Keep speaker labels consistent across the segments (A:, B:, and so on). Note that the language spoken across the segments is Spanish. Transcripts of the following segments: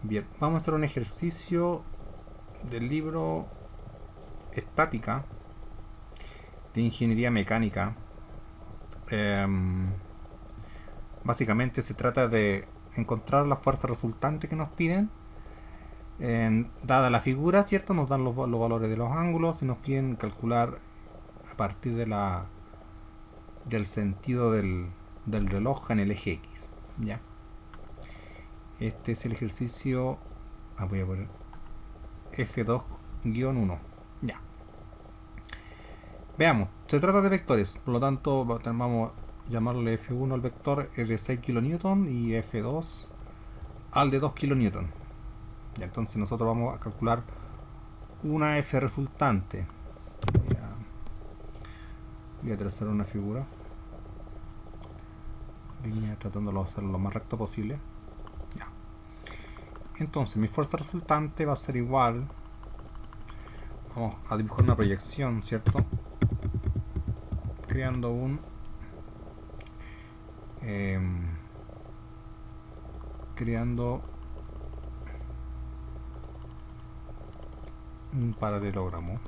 A: Bien, vamos a hacer un ejercicio del libro Estática de Ingeniería Mecánica. Básicamente se trata de encontrar la fuerza resultante que nos piden. Dada la figura, ¿cierto? Nos dan los valores de los ángulos y nos piden calcular a partir del sentido del reloj en el eje X. ¿Ya? Este es el ejercicio. Voy a poner F2-1. Ya. Veamos, se trata de vectores, por lo tanto vamos a llamarle F1 al vector de 6 kN y F2 al de 2 kN. Y entonces nosotros vamos a calcular una F resultante. Voy a trazar una figura, línea tratando de hacerlo lo más recto posible. Ya. Entonces mi fuerza resultante va a ser igual, vamos a dibujar una proyección, ¿cierto? Creando un paralelogramo.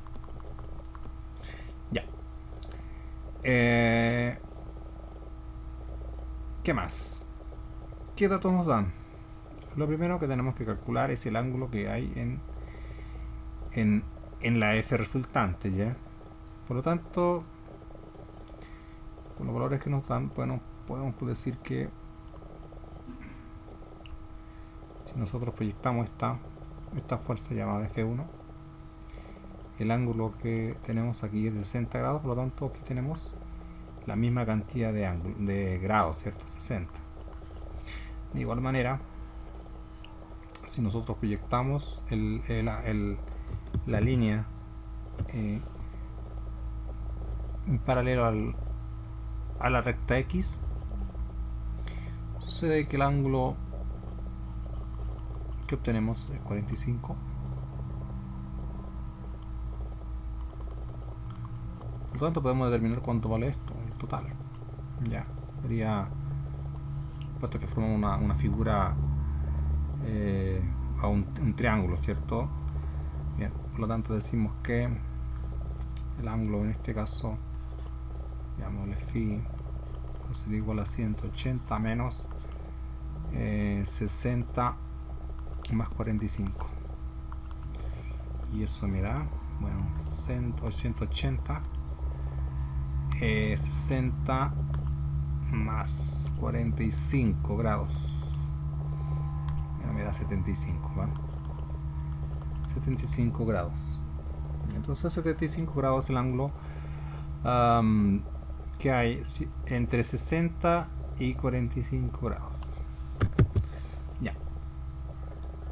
A: Ya. ¿Qué más? ¿Qué datos nos dan? Lo primero que tenemos que calcular es el ángulo que hay en la F resultante, ¿ya? Por lo tanto, con los valores que nos dan, bueno, podemos decir que si nosotros proyectamos esta fuerza llamada F1, el ángulo que tenemos aquí es de 60 grados, por lo tanto aquí tenemos la misma cantidad de grados, ¿cierto? 60. De igual manera, si nosotros proyectamos la línea en paralelo a la recta X, sucede que el ángulo que obtenemos es 45. Por lo tanto podemos determinar cuánto vale esto, el total. Ya, sería, puesto que formamos una figura a un triángulo, ¿cierto? Bien, por lo tanto decimos que el ángulo en este caso, llamémosle phi, sería igual a 180 menos 60 más 45, y eso me da, bueno, 180 60 más 45 grados, bueno, me da 75, ¿vale? 75 grados. Entonces 75 grados es el ángulo que hay entre 60 y 45 grados. Ya.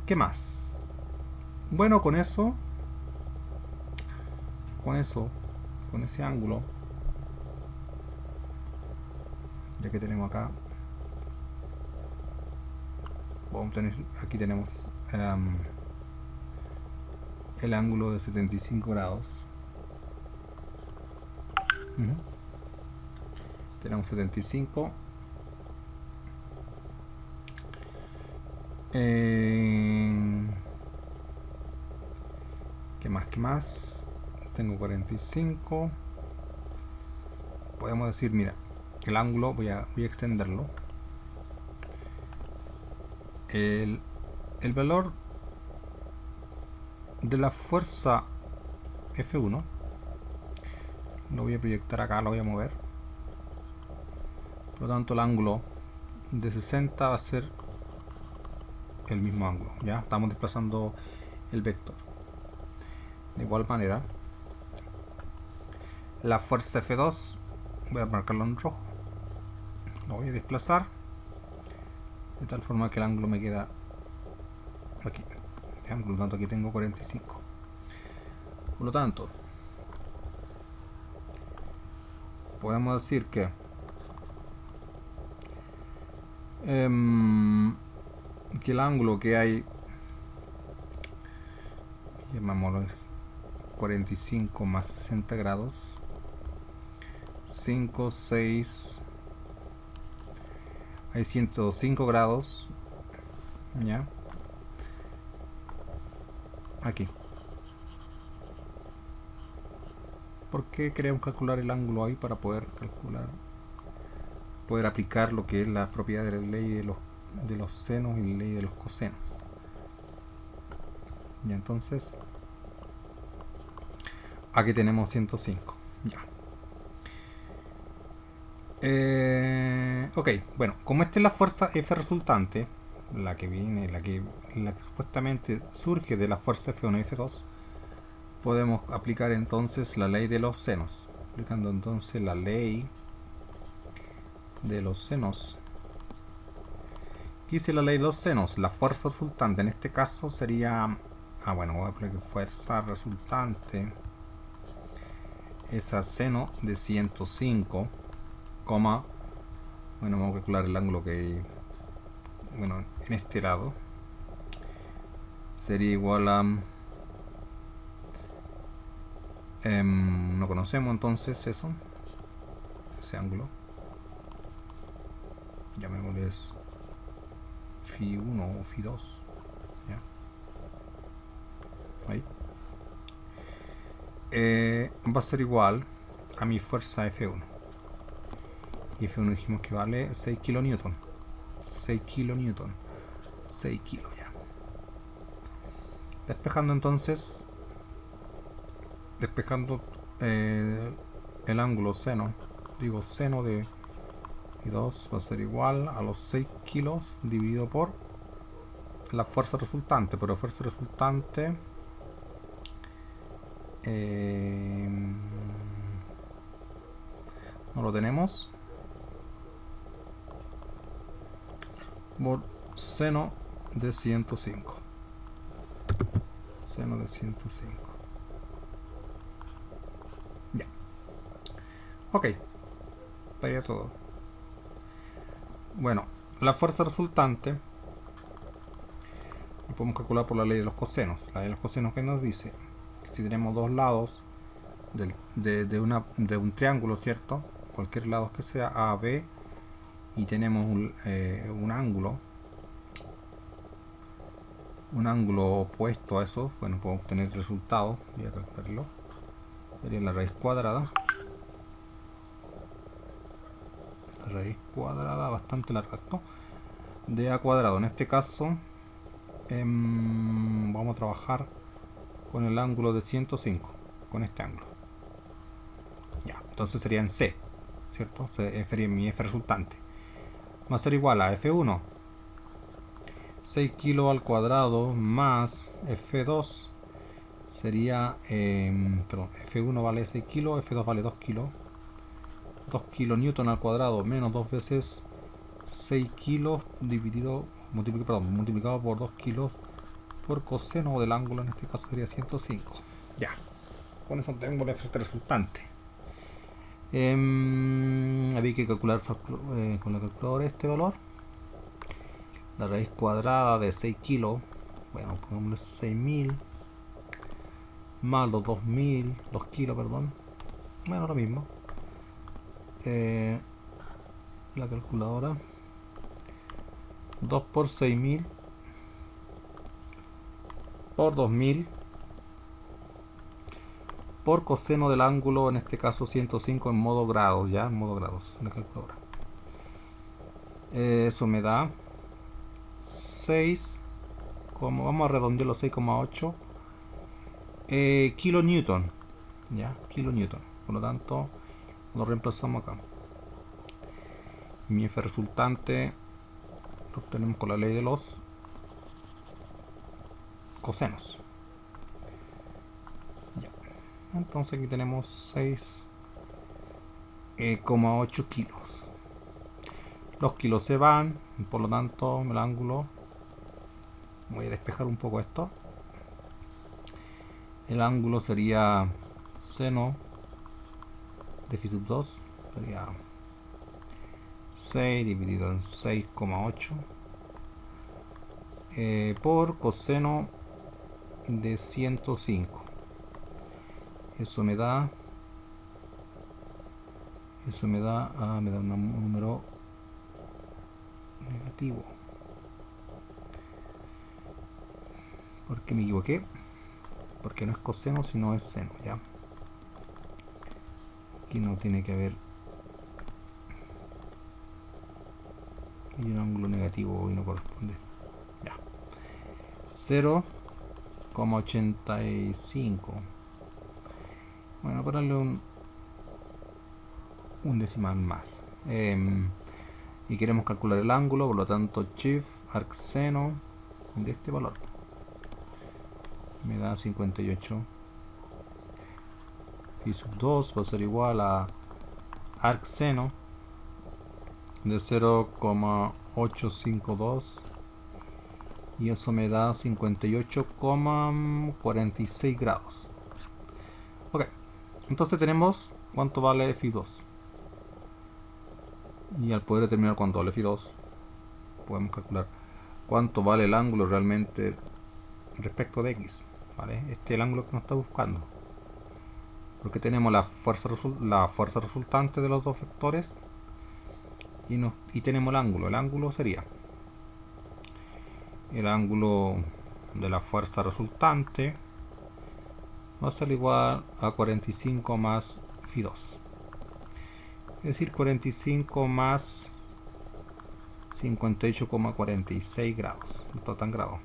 A: ¿Qué más? Bueno, con ese ángulo, ya que tenemos acá, vamos a tener, aquí tenemos el ángulo de 75 grados. Tenemos 75. ¿Qué más? Tengo 45. Podemos decir, mira, el ángulo, voy a extenderlo. El valor de la fuerza F1 lo voy a proyectar acá, lo voy a mover. Por lo tanto, el ángulo de 60 va a ser el mismo ángulo. Ya estamos desplazando el vector. De igual manera, la fuerza F2, voy a marcarlo en rojo, lo voy a desplazar de tal forma que el ángulo me queda aquí. Por lo tanto, aquí tengo 45. Por lo tanto, podemos decir que el ángulo que hay, llamémoslo 45 más 60 grados, 5, 6, hay 105 grados, ¿ya? aquí. ¿Por qué queremos calcular el ángulo ahí? Para poder aplicar lo que es la propiedad de la ley de los senos y la ley de los cosenos. Y entonces aquí tenemos 105. Ya. Ok, bueno, como esta es la fuerza F resultante, la que viene, la que supuestamente surge de la fuerza F1 y F2, podemos aplicar entonces la ley de los senos. Aplicando entonces la ley de los senos. ¿Qué dice la ley de los senos? La fuerza resultante en este caso sería... bueno, voy a aplicar fuerza resultante. Esa seno de 105, bueno, vamos a calcular el ángulo que hay, bueno, en este lado. Sería igual a... no conocemos entonces eso, ese ángulo. Llamémosle Φ1 o Φ2. ¿Ya? Ahí. Va a ser igual a mi fuerza F1. Y F1 dijimos que vale 6 kilonewton. 6 kilonewton. 6 kilos ya. Despejando entonces, el ángulo seno, digo seno de I2 va a ser igual a los 6 kilos dividido por la fuerza resultante. Pero la fuerza resultante no lo tenemos. Por seno de 105. Seno de 105. Ya. Ok. Vaya todo. Bueno, la fuerza resultante lo podemos calcular por la ley de los cosenos. La ley de los cosenos que nos dice que si tenemos dos lados de un triángulo, ¿cierto? Cualquier lado que sea A, B, y tenemos un ángulo opuesto a eso, bueno, podemos obtener el resultado. Voy a calcularlo. Sería la raíz cuadrada. La raíz cuadrada, bastante larga esto, de A cuadrado. En este caso vamos a trabajar con el ángulo de 105, con este ángulo. Ya, entonces sería en C, ¿cierto? Sería mi F resultante. Va a ser igual a F1, 6 kilos al cuadrado, más F2 sería, F1 vale 6 kilos, F2 vale 2 kilos. 2 kilonewton al cuadrado menos 2 veces 6 kilos multiplicado por 2 kilos por coseno del ángulo, en este caso sería 105. Ya, con eso tengo la fuerza resultante. Había que calcular con la calculadora este valor. La raíz cuadrada de 6 kilos, bueno, pongámosle 6000 más los 2000, 2 kilos, perdón. Bueno, lo mismo. La calculadora, 2 por 6000 por 2000 por coseno del ángulo, en este caso 105 en modo grados, ya en modo grados, en la calculadora. Eso me da 6, como vamos a redondearlo, 6,8 kilonewton, ya, kilonewton. Por lo tanto, lo reemplazamos acá. Mi F resultante lo obtenemos con la ley de los cosenos. Ya. Entonces aquí tenemos 6,8 kilos. Los kilos se van, por lo tanto el ángulo, voy a despejar un poco esto. El ángulo sería seno de phi sub 2, sería 6 dividido en 6,8 por coseno de 105. Eso me da un número negativo, porque me equivoqué. porque no es coseno sino es seno, ¿ya? Aquí no tiene que haber, y un ángulo negativo y no corresponde, ya. 0,85. Bueno, ponerle un decimal más. Y queremos calcular el ángulo, por lo tanto shift arcseno de este valor me da 58. Phi sub 2 va a ser igual a arcseno de 0,852 y eso me da 58,46 grados. Ok, entonces tenemos cuánto vale Phi2, y al poder determinar cuánto vale Phi2 podemos calcular cuánto vale el ángulo realmente respecto de X, ¿vale? Este es el ángulo que nos está buscando, porque tenemos la fuerza resultante de los dos vectores y tenemos el ángulo. El ángulo sería el ángulo de la fuerza resultante va a ser igual a 45 más Phi2, es decir, 45 más 58,46 grados, no está tan grado.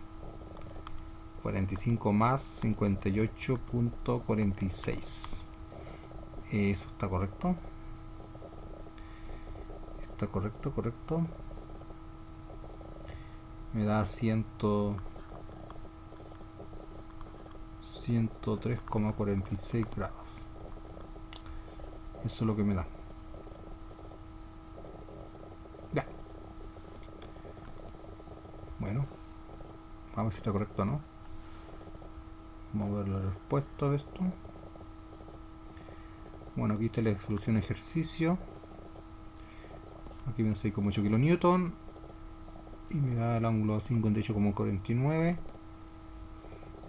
A: 45 más 58,46. Eso está correcto. Está correcto. Me da 103,46 grados. Eso es lo que me da. Ya. Bueno, vamos a ver si está correcto o no. Vamos a ver la respuesta de esto. Bueno, aquí está la solución ejercicio. Aquí me da 6,8 kN y me da el ángulo 58,49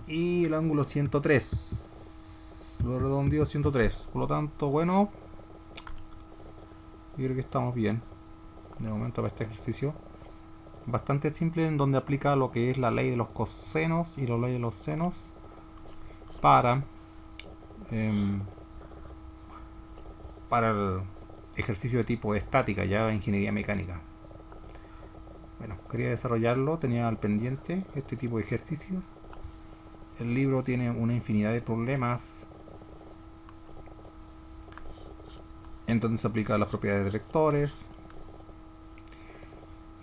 A: y el ángulo 103. Lo redondeo 103. Por lo tanto, bueno, yo creo que estamos bien de momento para este ejercicio. Bastante simple, en donde aplica lo que es la ley de los cosenos y la ley de los senos para el ejercicio de tipo estática, ya ingeniería mecánica. Bueno, quería desarrollarlo, tenía al pendiente este tipo de ejercicios. El libro tiene una infinidad de problemas en donde se aplican las propiedades de vectores.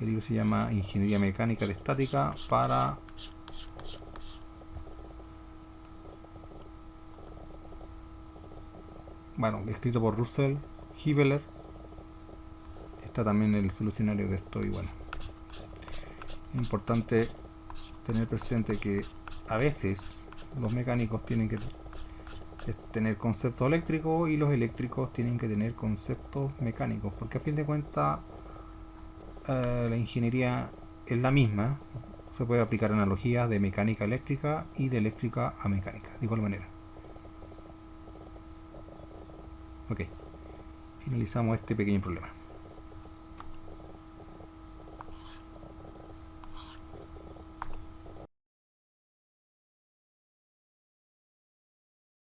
A: El libro se llama Ingeniería Mecánica de Estática para escrito por Russell Hibeler. Está también el solucionario de esto y bueno, es importante tener presente que a veces los mecánicos tienen que tener conceptos eléctricos y los eléctricos tienen que tener conceptos mecánicos, porque a fin de cuentas la ingeniería es la misma. Se puede aplicar analogías de mecánica eléctrica y de eléctrica a mecánica de igual manera. Ok, finalizamos este pequeño problema.